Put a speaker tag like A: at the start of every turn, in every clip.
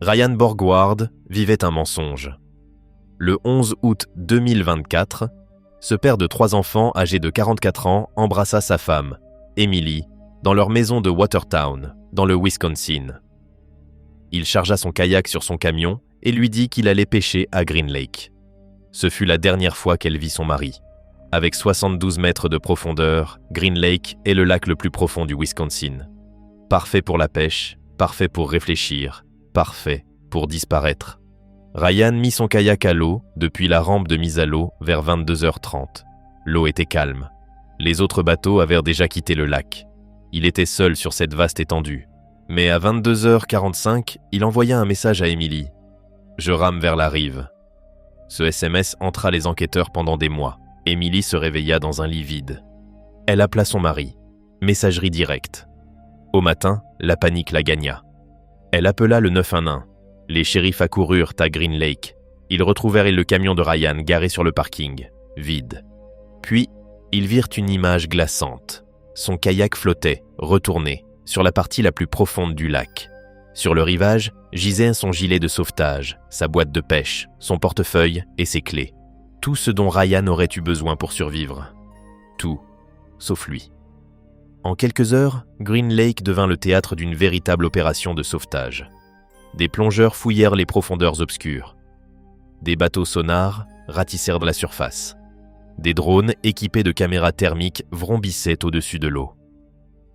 A: Ryan Borgward vivait un mensonge. Le 11 août 2024, ce père de 3 enfants âgé de 44 ans embrassa sa femme, Emily, dans leur maison de Watertown, dans le Wisconsin. Il chargea son kayak sur son camion et lui dit qu'il allait pêcher à Green Lake. Ce fut la dernière fois qu'elle vit son mari. Avec 72 mètres de profondeur, Green Lake est le lac le plus profond du Wisconsin. Parfait pour la pêche, parfait pour réfléchir, parfait pour disparaître. Ryan mit son kayak à l'eau depuis la rampe de mise à l'eau vers 22h30. L'eau était calme. Les autres bateaux avaient déjà quitté le lac. Il était seul sur cette vaste étendue. Mais à 22h45, il envoya un message à Emily. « Je rame vers la rive ». Ce SMS entra les enquêteurs pendant des mois. Emily se réveilla dans un lit vide. Elle appela son mari. Messagerie directe. Au matin, la panique la gagna. Elle appela le 911. Les shérifs accoururent à Green Lake. Ils retrouvèrent le camion de Ryan garé sur le parking, vide. Puis, ils virent une image glaçante. Son kayak flottait, retourné, sur la partie la plus profonde du lac. Sur le rivage, gisait son gilet de sauvetage, sa boîte de pêche, son portefeuille et ses clés. Tout ce dont Ryan aurait eu besoin pour survivre. Tout, sauf lui. En quelques heures, Green Lake devint le théâtre d'une véritable opération de sauvetage. Des plongeurs fouillèrent les profondeurs obscures. Des bateaux sonars ratissèrent de la surface. Des drones équipés de caméras thermiques vrombissaient au-dessus de l'eau.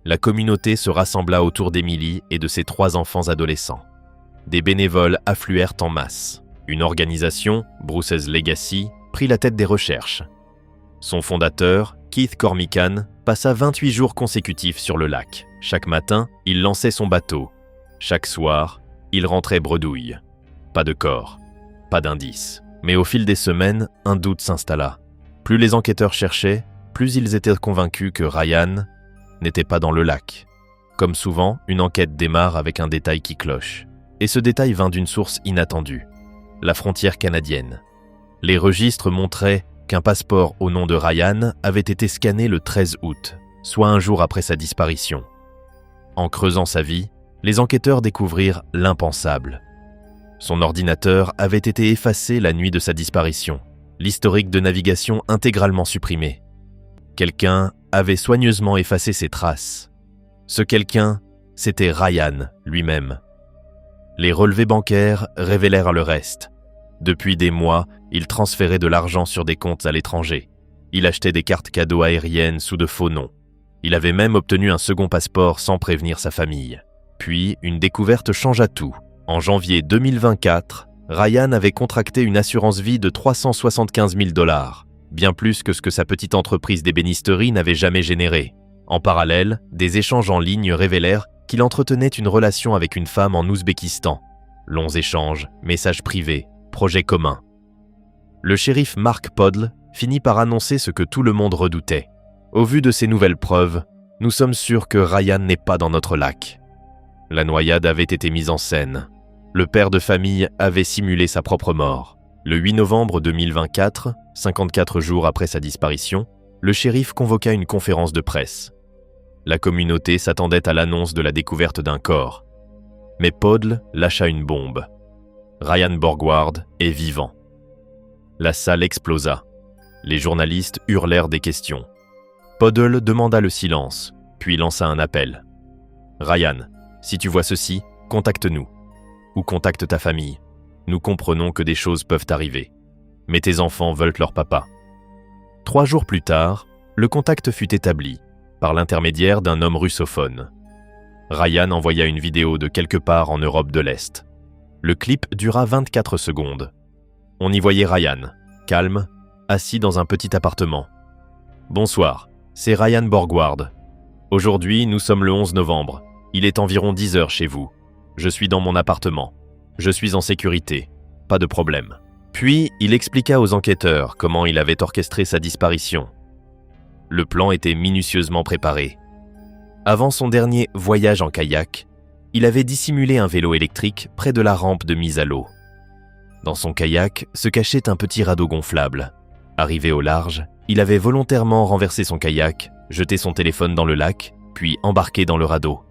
A: La communauté se rassembla autour d'Emily et de ses 3 enfants adolescents. Des bénévoles affluèrent en masse. Une organisation, Bruce's Legacy, prit la tête des recherches. Son fondateur, Keith Cormican, passa 28 jours consécutifs sur le lac. Chaque matin, il lançait son bateau. Chaque soir, il rentrait bredouille. Pas de corps, pas d'indices. Mais au fil des semaines, un doute s'installa. Plus les enquêteurs cherchaient, plus ils étaient convaincus que Ryan n'était pas dans le lac. Comme souvent, une enquête démarre avec un détail qui cloche. Et ce détail vint d'une source inattendue, la frontière canadienne. Les registres montraient qu'un passeport au nom de Ryan avait été scanné le 13 août, soit un jour après sa disparition. En creusant sa vie, les enquêteurs découvrirent l'impensable. Son ordinateur avait été effacé la nuit de sa disparition, l'historique de navigation intégralement supprimé. Quelqu'un avait soigneusement effacé ses traces. Ce quelqu'un, c'était Ryan lui-même. Les relevés bancaires révélèrent le reste. Depuis des mois, il transférait de l'argent sur des comptes à l'étranger. Il achetait des cartes cadeaux aériennes sous de faux noms. Il avait même obtenu un second passeport sans prévenir sa famille. Puis, une découverte changea tout. En janvier 2024, Ryan avait contracté une assurance vie de 375 000 $, bien plus que ce que sa petite entreprise d'ébénisterie n'avait jamais généré. En parallèle, des échanges en ligne révélèrent qu'il entretenait une relation avec une femme en Ouzbékistan. Longs échanges, messages privés, projets communs. Le shérif Mark Podle finit par annoncer ce que tout le monde redoutait. Au vu de ces nouvelles preuves, nous sommes sûrs que Ryan n'est pas dans notre lac. La noyade avait été mise en scène. Le père de famille avait simulé sa propre mort. Le 8 novembre 2024, 54 jours après sa disparition, le shérif convoqua une conférence de presse. La communauté s'attendait à l'annonce de la découverte d'un corps. Mais Podle lâcha une bombe. Ryan Borgward est vivant. La salle explosa. Les journalistes hurlèrent des questions. Podle demanda le silence, puis lança un appel. « Ryan, si tu vois ceci, contacte-nous. Ou contacte ta famille. Nous comprenons que des choses peuvent arriver. Mais tes enfants veulent leur papa. » 3 jours plus tard, le contact fut établi, par l'intermédiaire d'un homme russophone. Ryan envoya une vidéo de quelque part en Europe de l'Est. Le clip dura 24 secondes. On y voyait Ryan, calme, assis dans un petit appartement. « Bonsoir, c'est Ryan Borgward. Aujourd'hui, nous sommes le 11 novembre. Il est environ 10 heures chez vous. Je suis dans mon appartement. Je suis en sécurité. Pas de problème. » Puis, il expliqua aux enquêteurs comment il avait orchestré sa disparition. Le plan était minutieusement préparé. Avant son dernier voyage en kayak, il avait dissimulé un vélo électrique près de la rampe de mise à l'eau. Dans son kayak se cachait un petit radeau gonflable. Arrivé au large, il avait volontairement renversé son kayak, jeté son téléphone dans le lac, puis embarqué dans le radeau.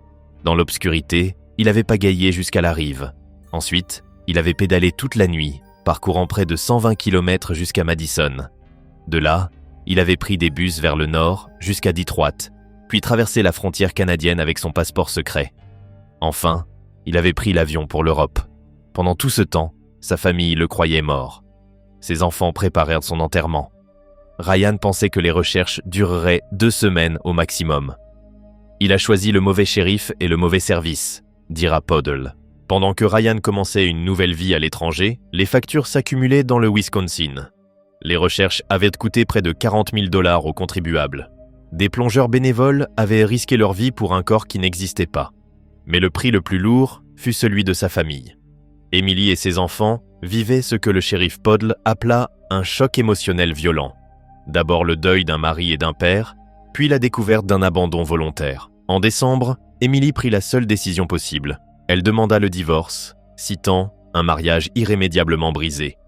A: Dans l'obscurité, il avait pagayé jusqu'à la rive. Ensuite, il avait pédalé toute la nuit, parcourant près de 120 km jusqu'à Madison. De là, il avait pris des bus vers le nord jusqu'à Detroit, puis traversé la frontière canadienne avec son passeport secret. Enfin, il avait pris l'avion pour l'Europe. Pendant tout ce temps, sa famille le croyait mort. Ses enfants préparèrent son enterrement. Ryan pensait que les recherches dureraient 2 semaines au maximum. Il a choisi le mauvais shérif et le mauvais service, dira Podle. Pendant que Ryan commençait une nouvelle vie à l'étranger, les factures s'accumulaient dans le Wisconsin. Les recherches avaient coûté près de 40 000 $ aux contribuables. Des plongeurs bénévoles avaient risqué leur vie pour un corps qui n'existait pas. Mais le prix le plus lourd fut celui de sa famille. Emily et ses enfants vivaient ce que le shérif Podle appela un choc émotionnel violent. D'abord le deuil d'un mari et d'un père, puis la découverte d'un abandon volontaire. En décembre, Emily prit la seule décision possible. Elle demanda le divorce, citant un mariage irrémédiablement brisé.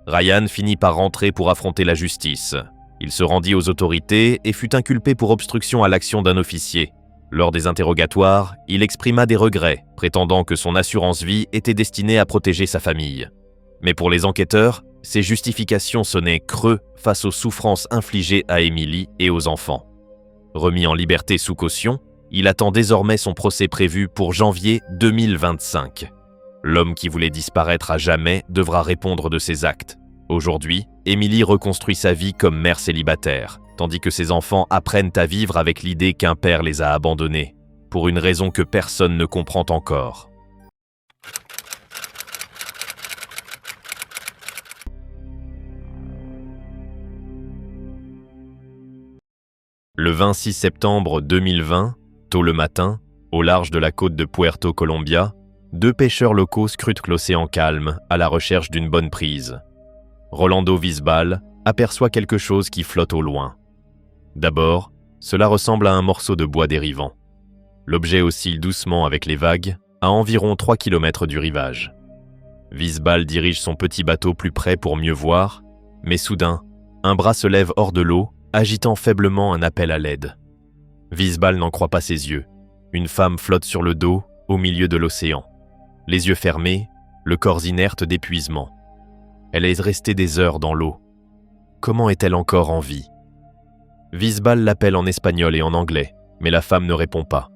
A: Ryan finit par rentrer pour affronter la justice. Il se rendit aux autorités et fut inculpé pour obstruction à l'action d'un officier. Lors des interrogatoires, il exprima des regrets, prétendant que son assurance-vie était destinée à protéger sa famille. Mais pour les enquêteurs, ces justifications sonnaient creux face aux souffrances infligées à Emily et aux enfants. Remis en liberté sous caution, il attend désormais son procès prévu pour janvier 2025. L'homme qui voulait disparaître à jamais devra répondre de ses actes. Aujourd'hui, Emily reconstruit sa vie comme mère célibataire, tandis que ses enfants apprennent à vivre avec l'idée qu'un père les a abandonnés, pour une raison que personne ne comprend encore. Le 26 septembre 2020, tôt le matin, au large de la côte de Puerto Colombia, 2 pêcheurs locaux scrutent l'océan calme à la recherche d'une bonne prise. Rolando Visbal aperçoit quelque chose qui flotte au loin. D'abord, cela ressemble à un morceau de bois dérivant. L'objet oscille doucement avec les vagues, à environ 3 km du rivage. Visbal dirige son petit bateau plus près pour mieux voir, mais soudain, un bras se lève hors de l'eau, agitant faiblement un appel à l'aide. Visbal n'en croit pas ses yeux. Une femme flotte sur le dos, au milieu de l'océan. Les yeux fermés, le corps inerte d'épuisement. Elle est restée des heures dans l'eau. Comment est-elle encore en vie? Visbal l'appelle en espagnol et en anglais, mais la femme ne répond pas.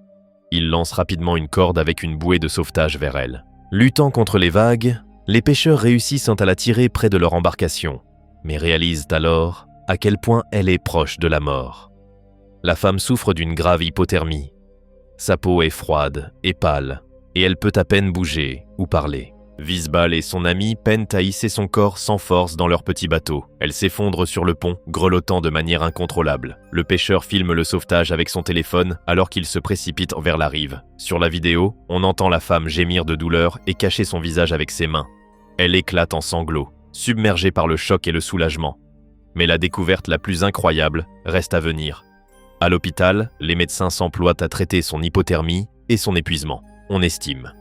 A: Il lance rapidement une corde avec une bouée de sauvetage vers elle. Luttant contre les vagues, les pêcheurs réussissent à la tirer près de leur embarcation, mais réalisent alors à quel point elle est proche de la mort. La femme souffre d'une grave hypothermie. Sa peau est froide et pâle, et elle peut à peine bouger ou parler. Visbal et son ami peinent à hisser son corps sans force dans leur petit bateau. Elle s'effondre sur le pont, grelottant de manière incontrôlable. Le pêcheur filme le sauvetage avec son téléphone alors qu'il se précipite vers la rive. Sur la vidéo, on entend la femme gémir de douleur et cacher son visage avec ses mains. Elle éclate en sanglots, submergée par le choc et le soulagement. Mais la découverte la plus incroyable reste à venir. À l'hôpital, les médecins s'emploient à traiter son hypothermie et son épuisement. On estime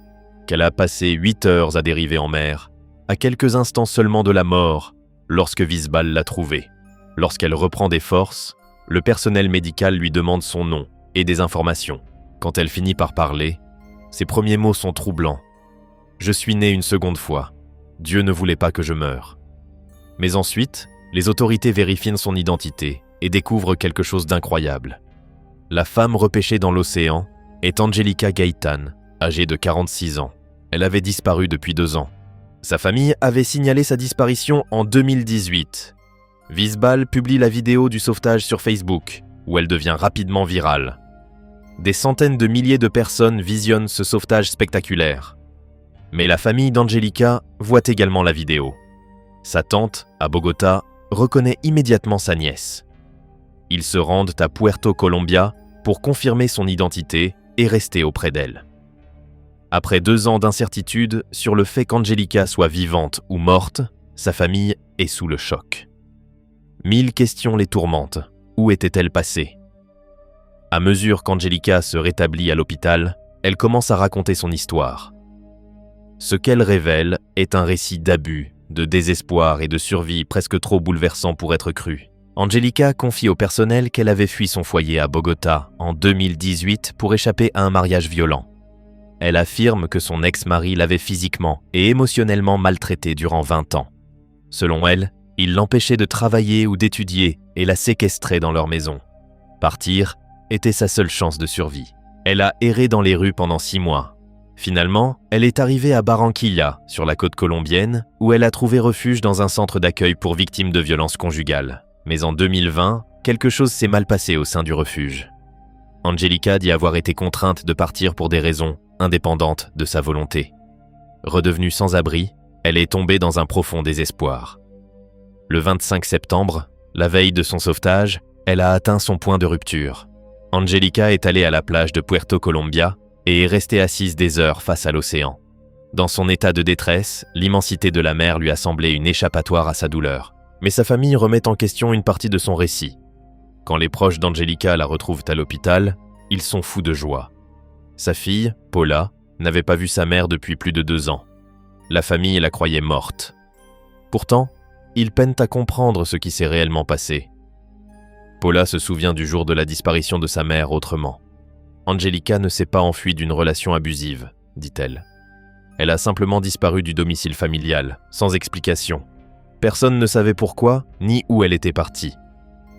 A: qu'elle a passé 8 heures à dériver en mer, à quelques instants seulement de la mort, lorsque Visbal l'a trouvée. Lorsqu'elle reprend des forces, le personnel médical lui demande son nom et des informations. Quand elle finit par parler, ses premiers mots sont troublants. « Je suis né une seconde fois. Dieu ne voulait pas que je meure. » Mais ensuite, les autorités vérifient son identité et découvrent quelque chose d'incroyable. La femme repêchée dans l'océan est Angelica Gaitan, âgée de 46 ans. Elle avait disparu depuis 2 ans. Sa famille avait signalé sa disparition en 2018. Visbal publie la vidéo du sauvetage sur Facebook, où elle devient rapidement virale. Des centaines de milliers de personnes visionnent ce sauvetage spectaculaire. Mais la famille d'Angelica voit également la vidéo. Sa tante, à Bogota, reconnaît immédiatement sa nièce. Ils se rendent à Puerto Colombia pour confirmer son identité et rester auprès d'elle. Après 2 ans d'incertitude sur le fait qu'Angelica soit vivante ou morte, sa famille est sous le choc. 1000 questions les tourmentent. Où était-elle passée? À mesure qu'Angelica se rétablit à l'hôpital, elle commence à raconter son histoire. Ce qu'elle révèle est un récit d'abus, de désespoir et de survie presque trop bouleversant pour être cru. Angelica confie au personnel qu'elle avait fui son foyer à Bogota en 2018 pour échapper à un mariage violent. Elle affirme que son ex-mari l'avait physiquement et émotionnellement maltraitée durant 20 ans. Selon elle, il l'empêchait de travailler ou d'étudier et la séquestrait dans leur maison. Partir était sa seule chance de survie. Elle a erré dans les rues pendant 6 mois. Finalement, elle est arrivée à Barranquilla, sur la côte colombienne, où elle a trouvé refuge dans un centre d'accueil pour victimes de violences conjugales. Mais en 2020, quelque chose s'est mal passé au sein du refuge. Angélica dit avoir été contrainte de partir pour des raisons indépendantes de sa volonté. Redevenue sans abri, elle est tombée dans un profond désespoir. Le 25 septembre, la veille de son sauvetage, elle a atteint son point de rupture. Angélica est allée à la plage de Puerto Colombia et est restée assise des heures face à l'océan. Dans son état de détresse, l'immensité de la mer lui a semblé une échappatoire à sa douleur. Mais sa famille remet en question une partie de son récit. Quand les proches d'Angélica la retrouvent à l'hôpital, ils sont fous de joie. Sa fille, Paula, n'avait pas vu sa mère depuis plus de 2 ans. La famille la croyait morte. Pourtant, ils peinent à comprendre ce qui s'est réellement passé. Paula se souvient du jour de la disparition de sa mère autrement. Angélica ne s'est pas enfuie d'une relation abusive, dit-elle. Elle a simplement disparu du domicile familial, sans explication. Personne ne savait pourquoi, ni où elle était partie.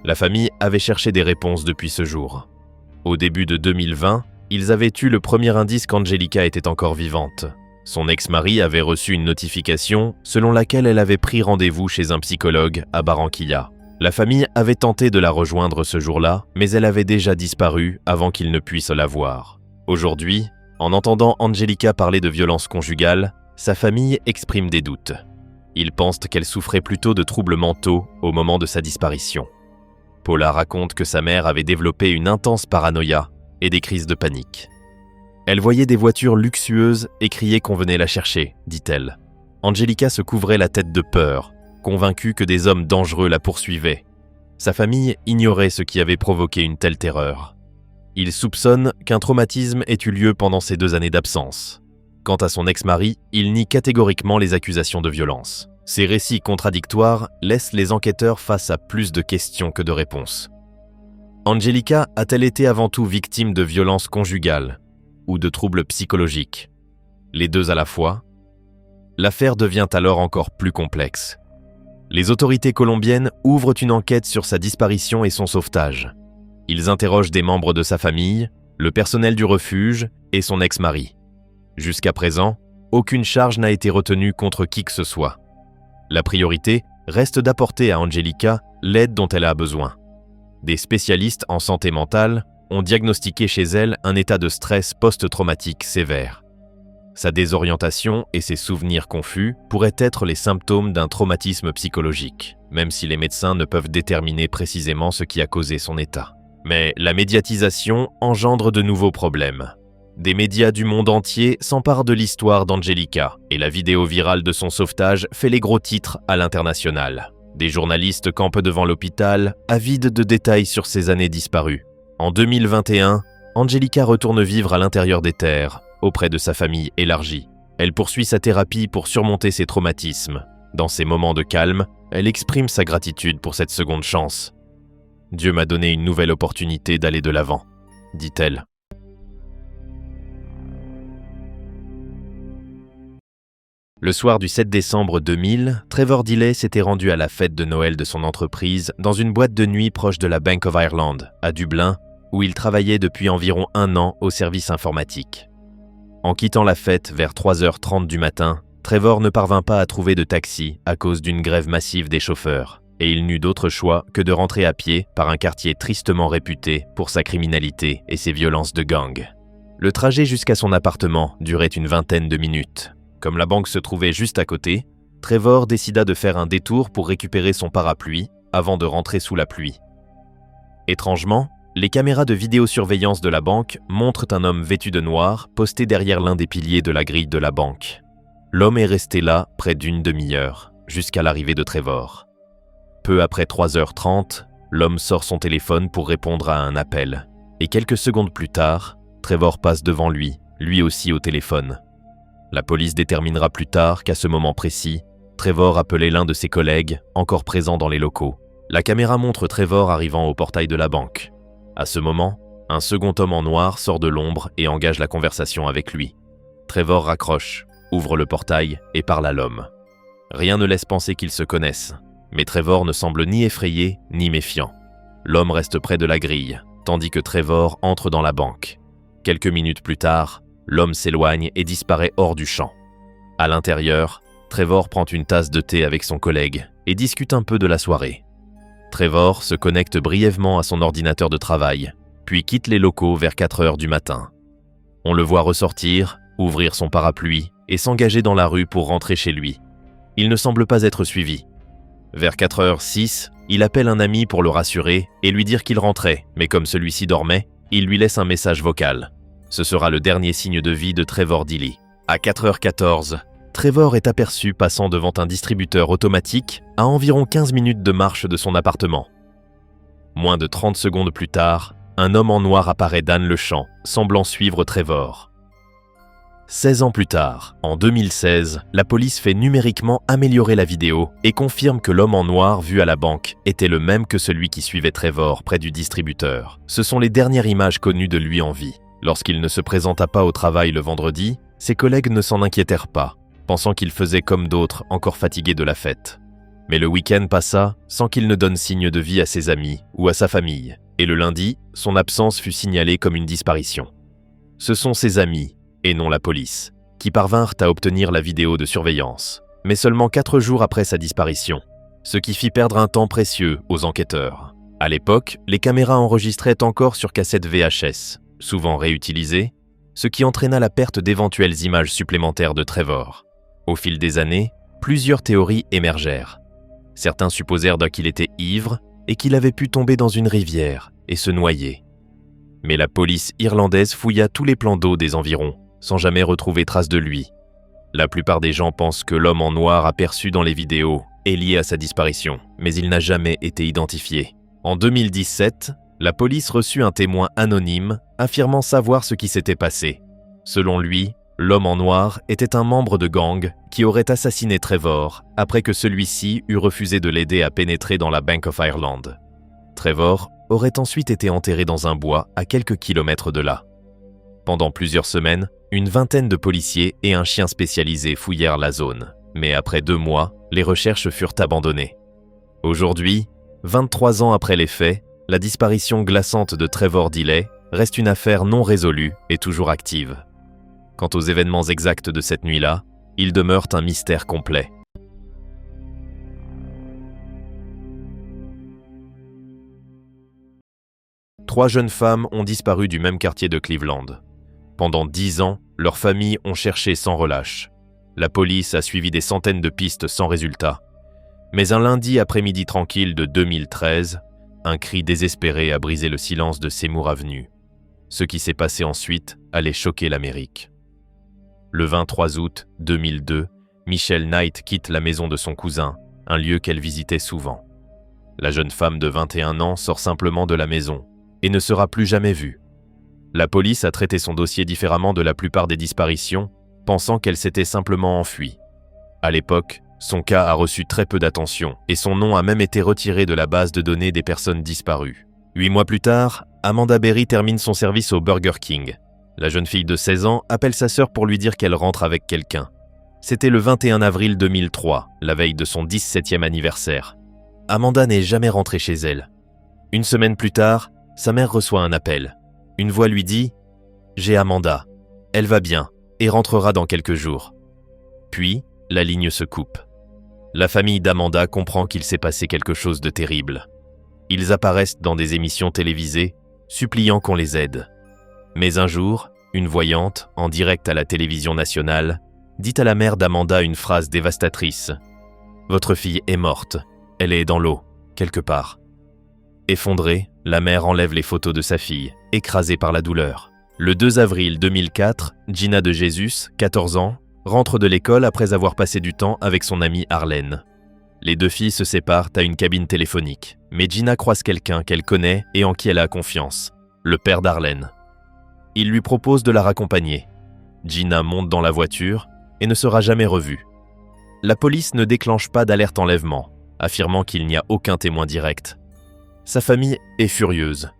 A: La famille avait cherché des réponses depuis ce jour. Au début de 2020, ils avaient eu le premier indice qu'Angélica était encore vivante. Son ex-mari avait reçu une notification selon laquelle elle avait pris rendez-vous chez un psychologue à Barranquilla. La famille avait tenté de la rejoindre ce jour-là, mais elle avait déjà disparu avant qu'ils ne puissent la voir. Aujourd'hui, en entendant Angélica parler de violences conjugales, sa famille exprime des doutes. Ils pensent qu'elle souffrait plutôt de troubles mentaux au moment de sa disparition. Paula raconte que sa mère avait développé une intense paranoïa et des crises de panique. Elle voyait des voitures luxueuses et criait qu'on venait la chercher, dit-elle. Angélica se couvrait la tête de peur, convaincue que des hommes dangereux la poursuivaient. Sa famille ignorait ce qui avait provoqué une telle terreur. Ils soupçonnent qu'un traumatisme ait eu lieu pendant ces 2 années d'absence. Quant à son ex-mari, il nie catégoriquement les accusations de violence. Ces récits contradictoires laissent les enquêteurs face à plus de questions que de réponses. Angélica a-t-elle été avant tout victime de violences conjugales ou de troubles psychologiques? Les deux à la fois? L'affaire devient alors encore plus complexe. Les autorités colombiennes ouvrent une enquête sur sa disparition et son sauvetage. Ils interrogent des membres de sa famille, le personnel du refuge et son ex-mari. Jusqu'à présent, aucune charge n'a été retenue contre qui que ce soit. La priorité reste d'apporter à Angélica l'aide dont elle a besoin. Des spécialistes en santé mentale ont diagnostiqué chez elle un état de stress post-traumatique sévère. Sa désorientation et ses souvenirs confus pourraient être les symptômes d'un traumatisme psychologique, même si les médecins ne peuvent déterminer précisément ce qui a causé son état. Mais la médiatisation engendre de nouveaux problèmes. Des médias du monde entier s'emparent de l'histoire d'Angélica et la vidéo virale de son sauvetage fait les gros titres à l'international. Des journalistes campent devant l'hôpital, avides de détails sur ses années disparues. En 2021, Angélica retourne vivre à l'intérieur des terres, auprès de sa famille élargie. Elle poursuit sa thérapie pour surmonter ses traumatismes. Dans ces moments de calme, elle exprime sa gratitude pour cette seconde chance. « Dieu m'a donné une nouvelle opportunité d'aller de l'avant », dit-elle. Le soir du 7 décembre 2000, Trevor Dilley s'était rendu à la fête de Noël de son entreprise dans une boîte de nuit proche de la Bank of Ireland, à Dublin, où il travaillait depuis environ 1 an au service informatique. En quittant la fête vers 3h30 du matin, Trevor ne parvint pas à trouver de taxi à cause d'une grève massive des chauffeurs, et il n'eut d'autre choix que de rentrer à pied par un quartier tristement réputé pour sa criminalité et ses violences de gang. Le trajet jusqu'à son appartement durait une 20aine de minutes. Comme la banque se trouvait juste à côté, Trevor décida de faire un détour pour récupérer son parapluie avant de rentrer sous la pluie. Étrangement, les caméras de vidéosurveillance de la banque montrent un homme vêtu de noir posté derrière l'un des piliers de la grille de la banque. L'homme est resté là près d'une demi-heure, jusqu'à l'arrivée de Trevor. Peu après 3h30, l'homme sort son téléphone pour répondre à un appel. Et quelques secondes plus tard, Trevor passe devant lui aussi au téléphone. La police déterminera plus tard qu'à ce moment précis, Trevor appelait l'un de ses collègues, encore présent dans les locaux. La caméra montre Trevor arrivant au portail de la banque. À ce moment, un second homme en noir sort de l'ombre et engage la conversation avec lui. Trevor raccroche, ouvre le portail et parle à l'homme. Rien ne laisse penser qu'ils se connaissent, mais Trevor ne semble ni effrayé ni méfiant. L'homme reste près de la grille, tandis que Trevor entre dans la banque. Quelques minutes plus tard, l'homme s'éloigne et disparaît hors du champ. À l'intérieur, Trevor prend une tasse de thé avec son collègue et discute un peu de la soirée. Trevor se connecte brièvement à son ordinateur de travail, puis quitte les locaux vers 4 heures du matin. On le voit ressortir, ouvrir son parapluie et s'engager dans la rue pour rentrer chez lui. Il ne semble pas être suivi. Vers 4h06, il appelle un ami pour le rassurer et lui dire qu'il rentrait, mais comme celui-ci dormait, il lui laisse un message vocal. Ce sera le dernier signe de vie de Trevor Dilley. À 4h14, Trevor est aperçu passant devant un distributeur automatique à environ 15 minutes de marche de son appartement. Moins de 30 secondes plus tard, un homme en noir apparaît d'Anne-le-Champ, semblant suivre Trevor. 16 ans plus tard, en 2016, la police fait numériquement améliorer la vidéo et confirme que l'homme en noir vu à la banque était le même que celui qui suivait Trevor près du distributeur. Ce sont les dernières images connues de lui en vie. Lorsqu'il ne se présenta pas au travail le vendredi, ses collègues ne s'en inquiétèrent pas, pensant qu'il faisait comme d'autres encore fatigués de la fête. Mais le week-end passa sans qu'il ne donne signe de vie à ses amis ou à sa famille, et le lundi, son absence fut signalée comme une disparition. Ce sont ses amis, et non la police, qui parvinrent à obtenir la vidéo de surveillance, mais seulement 4 jours après sa disparition, ce qui fit perdre un temps précieux aux enquêteurs. À l'époque, les caméras enregistraient encore sur cassette VHS, souvent réutilisées, ce qui entraîna la perte d'éventuelles images supplémentaires de Trevor. Au fil des années, plusieurs théories émergèrent. Certains supposèrent qu'il était ivre et qu'il avait pu tomber dans une rivière et se noyer. Mais la police irlandaise fouilla tous les plans d'eau des environs, sans jamais retrouver trace de lui. La plupart des gens pensent que l'homme en noir aperçu dans les vidéos est lié à sa disparition, mais il n'a jamais été identifié. En 2017, la police reçut un témoin anonyme affirmant savoir ce qui s'était passé. Selon lui, l'homme en noir était un membre de gang qui aurait assassiné Trevor après que celui-ci eut refusé de l'aider à pénétrer dans la Bank of Ireland. Trevor aurait ensuite été enterré dans un bois à quelques kilomètres de là. Pendant plusieurs semaines, une vingtaine de policiers et un chien spécialisé fouillèrent la zone, mais après 2 mois, les recherches furent abandonnées. Aujourd'hui, 23 ans après les faits, la disparition glaçante de Trevor Dilley reste une affaire non résolue et toujours active. Quant aux événements exacts de cette nuit-là, ils demeurent un mystère complet. Trois jeunes femmes ont disparu du même quartier de Cleveland. Pendant 10 ans, leurs familles ont cherché sans relâche. La police a suivi des centaines de pistes sans résultat. Mais un lundi après-midi tranquille de 2013, un cri désespéré a brisé le silence de Seymour Avenue. Ce qui s'est passé ensuite allait choquer l'Amérique. Le 23 août 2002, Michelle Knight quitte la maison de son cousin, un lieu qu'elle visitait souvent. La jeune femme de 21 ans sort simplement de la maison et ne sera plus jamais vue. La police a traité son dossier différemment de la plupart des disparitions, pensant qu'elle s'était simplement enfuie. À l'époque, son cas a reçu très peu d'attention et son nom a même été retiré de la base de données des personnes disparues. 8 mois plus tard, Amanda Berry termine son service au Burger King. La jeune fille de 16 ans appelle sa sœur pour lui dire qu'elle rentre avec quelqu'un. C'était le 21 avril 2003, la veille de son 17e anniversaire. Amanda n'est jamais rentrée chez elle. Une semaine plus tard, sa mère reçoit un appel. Une voix lui dit « J'ai Amanda, elle va bien et rentrera dans quelques jours ». Puis, la ligne se coupe. La famille d'Amanda comprend qu'il s'est passé quelque chose de terrible. Ils apparaissent dans des émissions télévisées, suppliant qu'on les aide. Mais un jour, une voyante, en direct à la télévision nationale, dit à la mère d'Amanda une phrase dévastatrice. « Votre fille est morte, elle est dans l'eau, quelque part ». Effondrée, la mère enlève les photos de sa fille, écrasée par la douleur. Le 2 avril 2004, Gina de Jesus, 14 ans, rentre de l'école après avoir passé du temps avec son amie Arlène. Les 2 filles se séparent à une cabine téléphonique, mais Gina croise quelqu'un qu'elle connaît et en qui elle a confiance, le père d'Arlène. Il lui propose de la raccompagner. Gina monte dans la voiture et ne sera jamais revue. La police ne déclenche pas d'alerte enlèvement, affirmant qu'il n'y a aucun témoin direct. Sa famille est furieuse.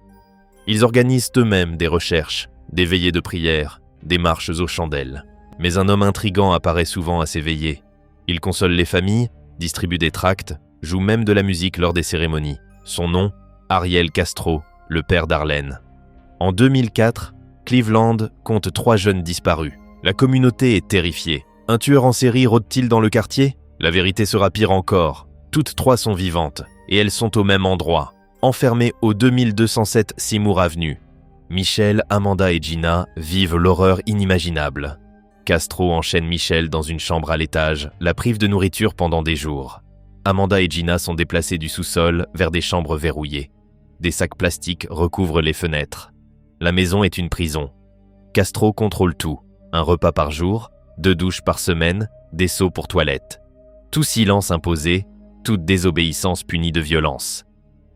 A: Ils organisent eux-mêmes des recherches, des veillées de prière, des marches aux chandelles. Mais un homme intrigant apparaît souvent à ces veillées. Il console les familles, distribue des tracts, joue même de la musique lors des cérémonies. Son nom, Ariel Castro, le père d'Arlene. En 2004, Cleveland compte 3 jeunes disparus. La communauté est terrifiée. Un tueur en série rôde-t-il dans le quartier? La vérité sera pire encore. Toutes 3 sont vivantes, et elles sont au même endroit, enfermées au 2207 Seymour Avenue. Michelle, Amanda et Gina vivent l'horreur inimaginable. Castro enchaîne Michelle dans une chambre à l'étage, la prive de nourriture pendant des jours. Amanda et Gina sont déplacées du sous-sol vers des chambres verrouillées. Des sacs plastiques recouvrent les fenêtres. La maison est une prison. Castro contrôle tout. Un repas par jour, 2 douches par semaine, des seaux pour toilette. Tout silence imposé, toute désobéissance punie de violence.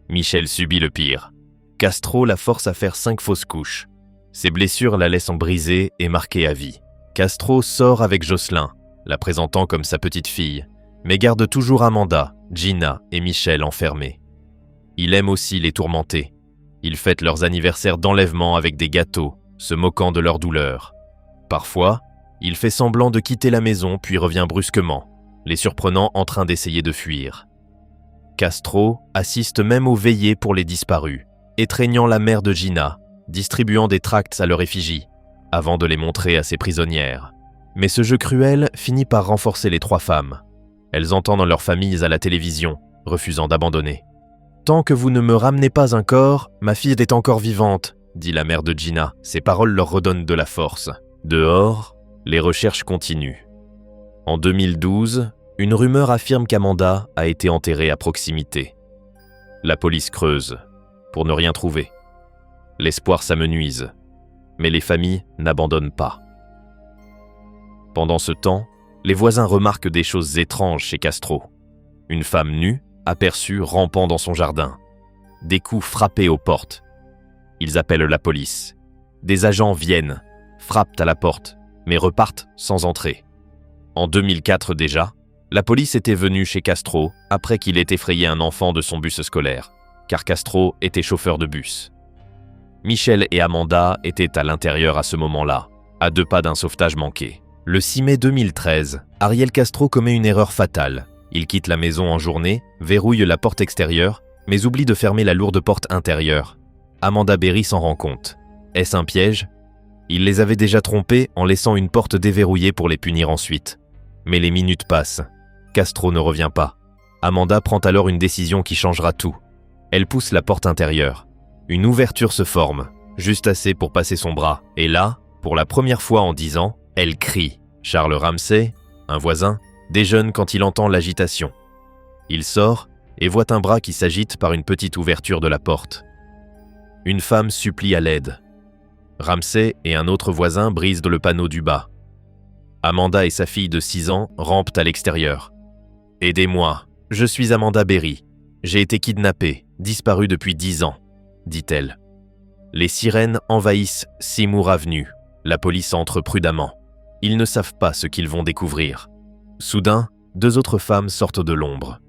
A: Michelle subit le pire. Castro la force à faire 5 fausses couches. Ses blessures la laissent brisée et marquée à vie. Castro sort avec Jocelyn, la présentant comme sa petite fille, mais garde toujours Amanda, Gina et Michelle enfermées. Il aime aussi les tourmenter. Ils fêtent leurs anniversaires d'enlèvement avec des gâteaux, se moquant de leur douleur. Parfois, il fait semblant de quitter la maison puis revient brusquement, les surprenant en train d'essayer de fuir. Castro assiste même aux veillées pour les disparus, étreignant la mère de Gina, distribuant des tracts à leur effigie, avant de les montrer à ses prisonnières. Mais ce jeu cruel finit par renforcer les 3 femmes. Elles entendent leurs familles à la télévision, refusant d'abandonner. « Tant que vous ne me ramenez pas un corps, ma fille est encore vivante », dit la mère de Gina. Ces paroles leur redonnent de la force. Dehors, les recherches continuent. En 2012, une rumeur affirme qu'Amanda a été enterrée à proximité. La police creuse, pour ne rien trouver. L'espoir s'amenuise, mais les familles n'abandonnent pas. Pendant ce temps, les voisins remarquent des choses étranges chez Castro. Une femme nue, aperçue rampant dans son jardin. Des coups frappés aux portes. Ils appellent la police. Des agents viennent, frappent à la porte, mais repartent sans entrer. En 2004 déjà, la police était venue chez Castro après qu'il ait effrayé un enfant de son bus scolaire, car Castro était chauffeur de bus. Michelle et Amanda étaient à l'intérieur à ce moment-là, à 2 pas d'un sauvetage manqué. Le 6 mai 2013, Ariel Castro commet une erreur fatale. Il quitte la maison en journée, verrouille la porte extérieure, mais oublie de fermer la lourde porte intérieure. Amanda Berry s'en rend compte. Est-ce un piège? Il les avait déjà trompés en laissant une porte déverrouillée pour les punir ensuite. Mais les minutes passent. Castro ne revient pas. Amanda prend alors une décision qui changera tout. Elle pousse la porte intérieure. Une ouverture se forme, juste assez pour passer son bras. Et là, pour la première fois en 10 ans, elle crie. Charles Ramsey, un voisin, déjeune quand il entend l'agitation. Il sort et voit un bras qui s'agite par une petite ouverture de la porte. Une femme supplie à l'aide. Ramsey et un autre voisin brisent le panneau du bas. Amanda et sa fille de 6 ans rampent à l'extérieur. « Aidez-moi, je suis Amanda Berry. J'ai été kidnappée, disparue depuis 10 ans, dit-elle. Les sirènes envahissent Seymour Avenue. La police entre prudemment. Ils ne savent pas ce qu'ils vont découvrir. Soudain, 2 autres femmes sortent de l'ombre.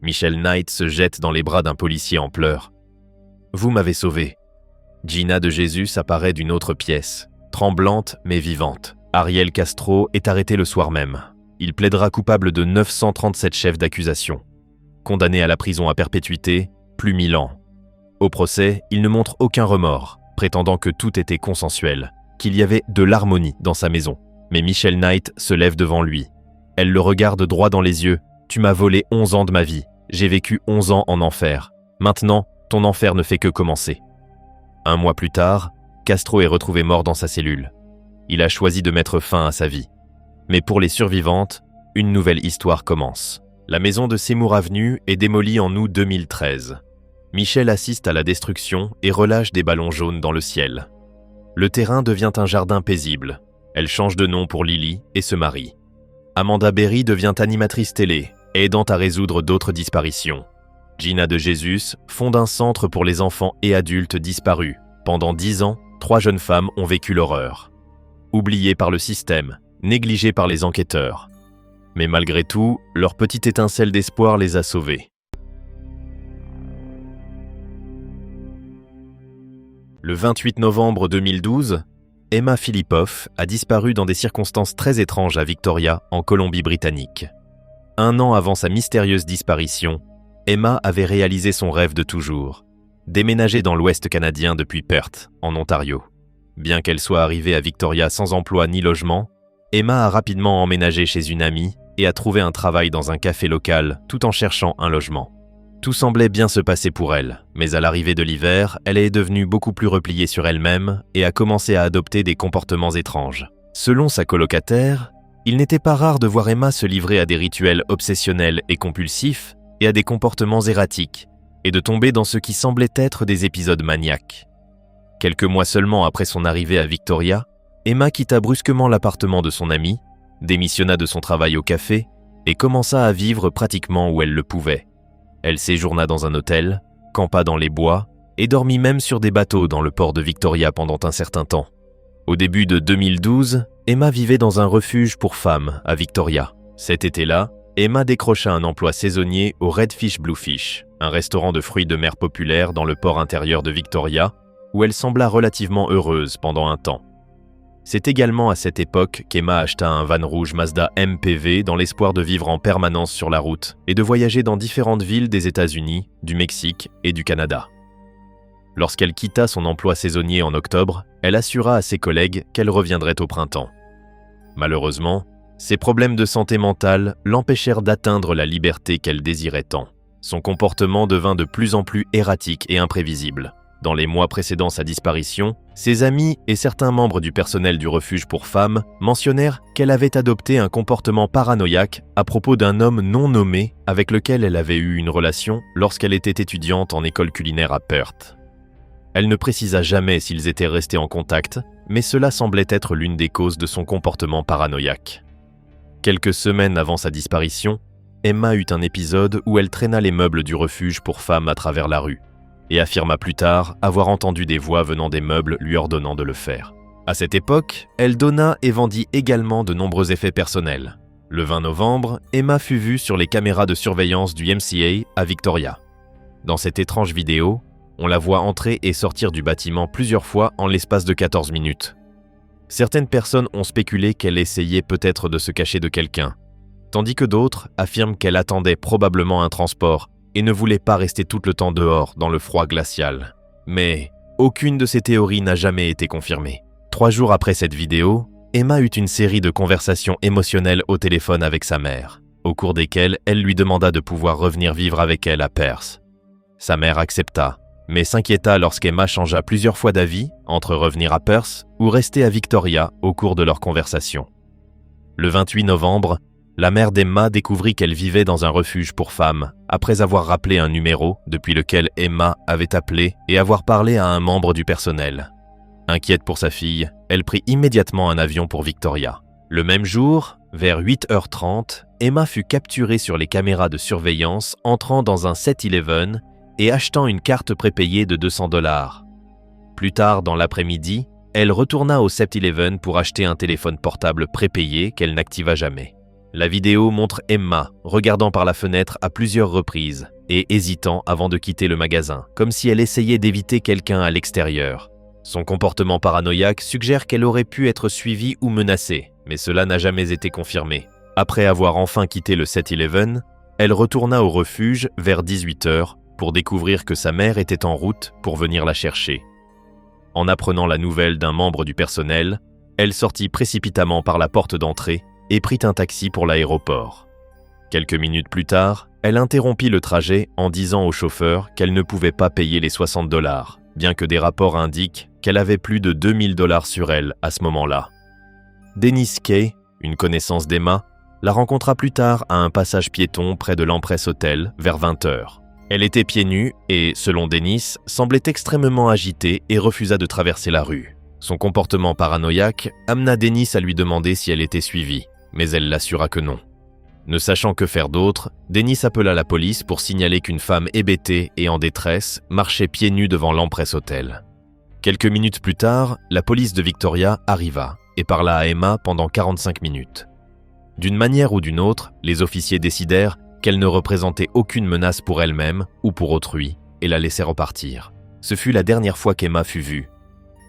A: Michelle Knight se jette dans les bras d'un policier en pleurs. « Vous m'avez sauvée. » Gina de Jésus apparaît d'une autre pièce, tremblante mais vivante. Ariel Castro est arrêté le soir même. Il plaidera coupable de 937 chefs d'accusation. Condamné à la prison à perpétuité, plus 1000 ans. Au procès, il ne montre aucun remords, prétendant que tout était consensuel, qu'il y avait de l'harmonie dans sa maison. Mais Michelle Knight se lève devant lui. Elle le regarde droit dans les yeux. « Tu m'as volé 11 ans de ma vie. J'ai vécu 11 ans en enfer. Maintenant, ton enfer ne fait que commencer. » 1 mois plus tard, Castro est retrouvé mort dans sa cellule. Il a choisi de mettre fin à sa vie. Mais pour les survivantes, une nouvelle histoire commence. La maison de Seymour Avenue est démolie en août 2013. Michelle assiste à la destruction et relâche des ballons jaunes dans le ciel. Le terrain devient un jardin paisible. Elle change de nom pour Lily et se marie. Amanda Berry devient animatrice télé, aidant à résoudre d'autres disparitions. Gina de Jésus fonde un centre pour les enfants et adultes disparus. Pendant 10 ans, 3 jeunes femmes ont vécu l'horreur. Oubliées par le système, négligées par les enquêteurs. Mais malgré tout, leur petite étincelle d'espoir les a sauvées. Le 28 novembre 2012, Emma Filipov a disparu dans des circonstances très étranges à Victoria, en Colombie-Britannique. 1 an avant sa mystérieuse disparition, Emma avait réalisé son rêve de toujours, déménager dans l'Ouest canadien depuis Perth, en Ontario. Bien qu'elle soit arrivée à Victoria sans emploi ni logement, Emma a rapidement emménagé chez une amie et a trouvé un travail dans un café local tout en cherchant un logement. Tout semblait bien se passer pour elle, mais à l'arrivée de l'hiver, elle est devenue beaucoup plus repliée sur elle-même et a commencé à adopter des comportements étranges. Selon sa colocataire, il n'était pas rare de voir Emma se livrer à des rituels obsessionnels et compulsifs et à des comportements erratiques, et de tomber dans ce qui semblait être des épisodes maniaques. Quelques mois seulement après son arrivée à Victoria, Emma quitta brusquement l'appartement de son amie, démissionna de son travail au café et commença à vivre pratiquement où elle le pouvait. Elle séjourna dans un hôtel, campa dans les bois et dormit même sur des bateaux dans le port de Victoria pendant un certain temps. Au début de 2012, Emma vivait dans un refuge pour femmes à Victoria. Cet été-là, Emma décrocha un emploi saisonnier au Redfish Bluefish, un restaurant de fruits de mer populaire dans le port intérieur de Victoria, où elle sembla relativement heureuse pendant un temps. C'est également à cette époque qu'Emma acheta un van rouge Mazda MPV dans l'espoir de vivre en permanence sur la route et de voyager dans différentes villes des États-Unis, du Mexique et du Canada. Lorsqu'elle quitta son emploi saisonnier en octobre, elle assura à ses collègues qu'elle reviendrait au printemps. Malheureusement, ses problèmes de santé mentale l'empêchèrent d'atteindre la liberté qu'elle désirait tant. Son comportement devint de plus en plus erratique et imprévisible. Dans les mois précédant sa disparition, ses amis et certains membres du personnel du refuge pour femmes mentionnèrent qu'elle avait adopté un comportement paranoïaque à propos d'un homme non nommé avec lequel elle avait eu une relation lorsqu'elle était étudiante en école culinaire à Perth. Elle ne précisa jamais s'ils étaient restés en contact, mais cela semblait être l'une des causes de son comportement paranoïaque. Quelques semaines avant sa disparition, Emma eut un épisode où elle traîna les meubles du refuge pour femmes à travers la rue et affirma plus tard avoir entendu des voix venant des meubles lui ordonnant de le faire. À cette époque, elle donna et vendit également de nombreux effets personnels. Le 20 novembre, Emma fut vue sur les caméras de surveillance du MCA à Victoria. Dans cette étrange vidéo, on la voit entrer et sortir du bâtiment plusieurs fois en l'espace de 14 minutes. Certaines personnes ont spéculé qu'elle essayait peut-être de se cacher de quelqu'un, tandis que d'autres affirment qu'elle attendait probablement un transport et ne voulait pas rester tout le temps dehors dans le froid glacial. Mais aucune de ces théories n'a jamais été confirmée. 3 jours après cette vidéo, Emma eut une série de conversations émotionnelles au téléphone avec sa mère, au cours desquelles elle lui demanda de pouvoir revenir vivre avec elle à Perth. Sa mère accepta, mais s'inquiéta lorsqu'Emma changea plusieurs fois d'avis entre revenir à Perth ou rester à Victoria au cours de leur conversation. Le 28 novembre, la mère d'Emma découvrit qu'elle vivait dans un refuge pour femmes après avoir rappelé un numéro depuis lequel Emma avait appelé et avoir parlé à un membre du personnel. Inquiète pour sa fille, elle prit immédiatement un avion pour Victoria. Le même jour, vers 8h30, Emma fut capturée sur les caméras de surveillance entrant dans un 7-Eleven et achetant une carte prépayée de $200. Plus tard dans l'après-midi, elle retourna au 7-Eleven pour acheter un téléphone portable prépayé qu'elle n'activa jamais. La vidéo montre Emma regardant par la fenêtre à plusieurs reprises et hésitant avant de quitter le magasin, comme si elle essayait d'éviter quelqu'un à l'extérieur. Son comportement paranoïaque suggère qu'elle aurait pu être suivie ou menacée, mais cela n'a jamais été confirmé. Après avoir enfin quitté le 7-Eleven, elle retourna au refuge vers 18h pour découvrir que sa mère était en route pour venir la chercher. En apprenant la nouvelle d'un membre du personnel, elle sortit précipitamment par la porte d'entrée et prit un taxi pour l'aéroport. Quelques minutes plus tard, elle interrompit le trajet en disant au chauffeur qu'elle ne pouvait pas payer les $60, bien que des rapports indiquent qu'elle avait plus de $2000 sur elle à ce moment-là. Dennis Kay, une connaissance d'Emma, la rencontra plus tard à un passage piéton près de l'Empress Hotel vers 20h. Elle était pieds nus et, selon Dennis, semblait extrêmement agitée et refusa de traverser la rue. Son comportement paranoïaque amena Dennis à lui demander si elle était suivie, mais elle l'assura que non. Ne sachant que faire d'autre, Dennis appela la police pour signaler qu'une femme hébétée et en détresse marchait pieds nus devant l'Empress Hotel. Quelques minutes plus tard, la police de Victoria arriva et parla à Emma pendant 45 minutes. D'une manière ou d'une autre, les officiers décidèrent qu'elle ne représentait aucune menace pour elle-même ou pour autrui et la laissèrent repartir. Ce fut la dernière fois qu'Emma fut vue.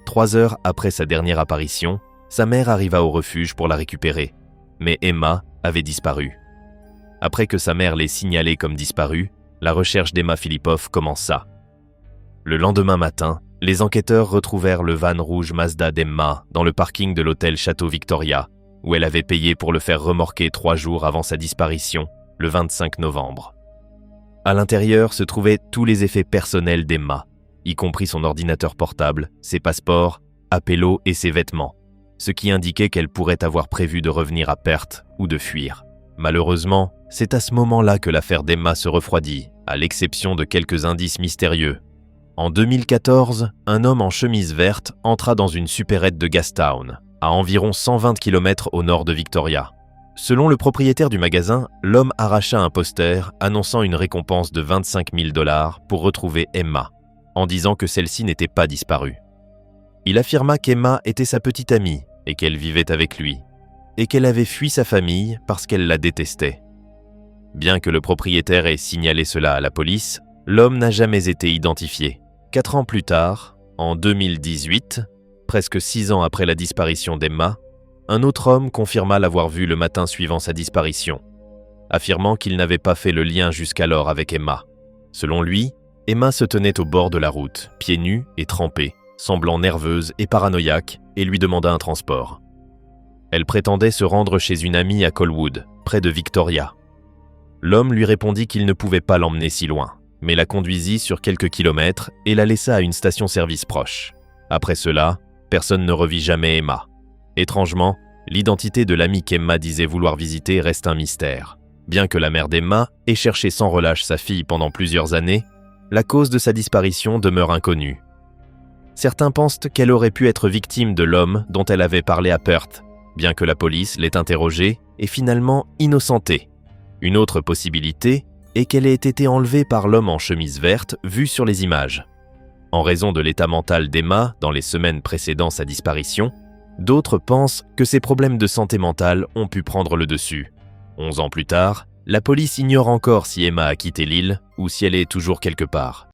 A: 3 heures après sa dernière apparition, sa mère arriva au refuge pour la récupérer, mais Emma avait disparu. Après que sa mère l'ait signalée comme disparue, la recherche d'Emma Filipov commença. Le lendemain matin, les enquêteurs retrouvèrent le van rouge Mazda d'Emma dans le parking de l'hôtel Château Victoria, où elle avait payé pour le faire remorquer 3 jours avant sa disparition, le 25 novembre. À l'intérieur se trouvaient tous les effets personnels d'Emma, y compris son ordinateur portable, ses passeports, appellos et ses vêtements, ce qui indiquait qu'elle pourrait avoir prévu de revenir à Perth ou de fuir. Malheureusement, c'est à ce moment-là que l'affaire d'Emma se refroidit, à l'exception de quelques indices mystérieux. En 2014, un homme en chemise verte entra dans une supérette de Gastown, à environ 120 km au nord de Victoria. Selon le propriétaire du magasin, l'homme arracha un poster annonçant une récompense de 25 000 $ pour retrouver Emma, en disant que celle-ci n'était pas disparue. Il affirma qu'Emma était sa petite amie et qu'elle vivait avec lui, et qu'elle avait fui sa famille parce qu'elle la détestait. Bien que le propriétaire ait signalé cela à la police, l'homme n'a jamais été identifié. 4 ans plus tard, en 2018, presque 6 ans après la disparition d'Emma, un autre homme confirma l'avoir vue le matin suivant sa disparition, affirmant qu'il n'avait pas fait le lien jusqu'alors avec Emma. Selon lui, Emma se tenait au bord de la route, pieds nus et trempés, semblant nerveuse et paranoïaque, et lui demanda un transport. Elle prétendait se rendre chez une amie à Colwood, près de Victoria. L'homme lui répondit qu'il ne pouvait pas l'emmener si loin, mais la conduisit sur quelques kilomètres et la laissa à une station-service proche. Après cela, personne ne revit jamais Emma. Étrangement, l'identité de l'amie qu'Emma disait vouloir visiter reste un mystère. Bien que la mère d'Emma ait cherché sans relâche sa fille pendant plusieurs années, la cause de sa disparition demeure inconnue. Certains pensent qu'elle aurait pu être victime de l'homme dont elle avait parlé à Perth, bien que la police l'ait interrogée et finalement innocentée. Une autre possibilité est qu'elle ait été enlevée par l'homme en chemise verte vu sur les images. En raison de l'état mental d'Emma dans les semaines précédant sa disparition, d'autres pensent que ses problèmes de santé mentale ont pu prendre le dessus. 11 ans plus tard, la police ignore encore si Emma a quitté l'île ou si elle est toujours quelque part.